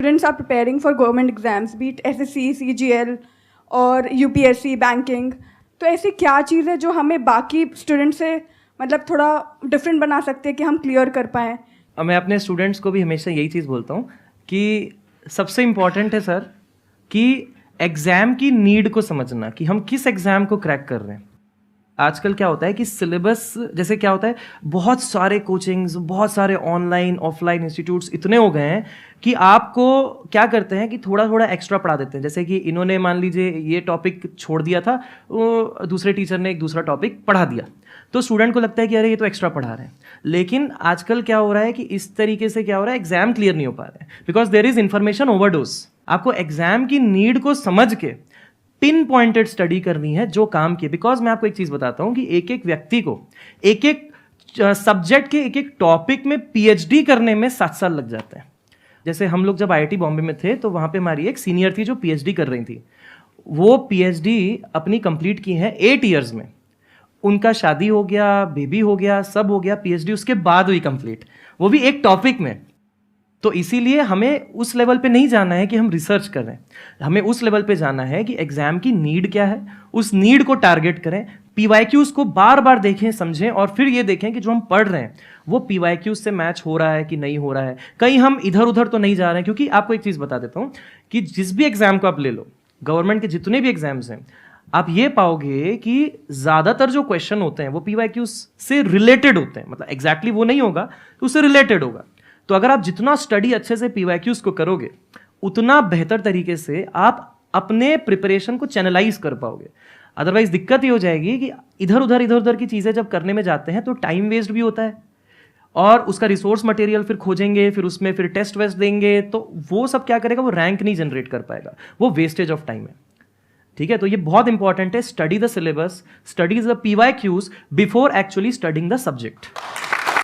students are preparing for government exams, be it SSC, CGL और UPSC, banking, तो ऐसी क्या चीज़ है जो हमें बाकी स्टूडेंट से मतलब थोड़ा डिफरेंट बना सकते हैं कि हम क्लियर कर पाएँ? मैं अपने स्टूडेंट्स को भी हमेशा यही चीज़ बोलता हूँ कि सबसे इम्पॉर्टेंट है सर कि एग्ज़ाम की नीड को समझना कि हम किस एग्ज़ाम को क्रैक कर रहे हैं। आजकल क्या होता है कि सिलेबस जैसे क्या होता है, बहुत सारे कोचिंग्स, बहुत सारे ऑनलाइन ऑफलाइन इंस्टीट्यूट्स इतने हो गए हैं कि आपको क्या करते हैं कि थोड़ा थोड़ा एक्स्ट्रा पढ़ा देते हैं। जैसे कि इन्होंने मान लीजिए ये टॉपिक छोड़ दिया था, वो दूसरे टीचर ने एक दूसरा टॉपिक पढ़ा दिया, तो स्टूडेंट को लगता है कि अरे ये तो एक्स्ट्रा पढ़ा रहे हैं। लेकिन आजकल क्या हो रहा है कि इस तरीके से क्या हो रहा है, एग्जाम क्लियर नहीं हो पा रहे हैं because there is information overdose. आपको एग्जाम की नीड को समझ के पिन पॉइंटेड स्टडी करनी है जो काम की। बिकॉज मैं आपको एक चीज बताता हूं कि एक एक व्यक्ति को एक एक सब्जेक्ट के एक एक टॉपिक में पीएचडी करने में 7 साल लग जाते हैं। जैसे हम लोग जब आईआईटी बॉम्बे में थे तो वहां पे हमारी एक सीनियर थी जो पीएचडी कर रही थी। वो पीएचडी अपनी कंप्लीट की है 8 ईयर्स में। उनका शादी हो गया, बेबी हो गया, सब हो गया, पीएचडी उसके बाद हुई कंप्लीट, वो भी एक टॉपिक में। तो इसीलिए हमें उस लेवल पे नहीं जाना है कि हम रिसर्च कर रहे हैं, हमें उस लेवल पे जाना है कि एग्जाम की नीड क्या है, उस नीड को टारगेट करें, पीवाईक्यूज को बार बार देखें, समझें और फिर ये देखें कि जो हम पढ़ रहे हैं वो पीवाईक्यूज से मैच हो रहा है कि नहीं हो रहा है, कहीं हम इधर उधर तो नहीं जा रहे हैं। क्योंकि आपको एक चीज बता देता हूं कि जिस भी एग्जाम को आप ले लो, गवर्नमेंट के जितने भी एग्जाम्स हैं, आप ये पाओगे कि ज्यादातर जो क्वेश्चन होते हैं वो पीवाईक्यूज से रिलेटेड होते हैं। मतलब एग्जैक्टली वो नहीं होगा तो उससे रिलेटेड होगा। तो अगर आप जितना स्टडी अच्छे से पीवाईक्यूज को करोगे उतना बेहतर तरीके से आप अपने प्रिपरेशन को चैनलाइज कर पाओगे। अदरवाइज दिक्कत ये हो जाएगी कि इधर उधर की चीजें जब करने में जाते हैं तो टाइम वेस्ट भी होता है और उसका रिसोर्स मटेरियल फिर खोजेंगे, फिर उसमें फिर टेस्ट वेस्ट देंगे, तो वो सब क्या करेगा, वो रैंक नहीं जनरेट कर पाएगा, वो वेस्टेज ऑफ टाइम है। ठीक है, तो ये बहुत इंपॉर्टेंट है, study the syllabus, study the PYQs before actually studying the subject.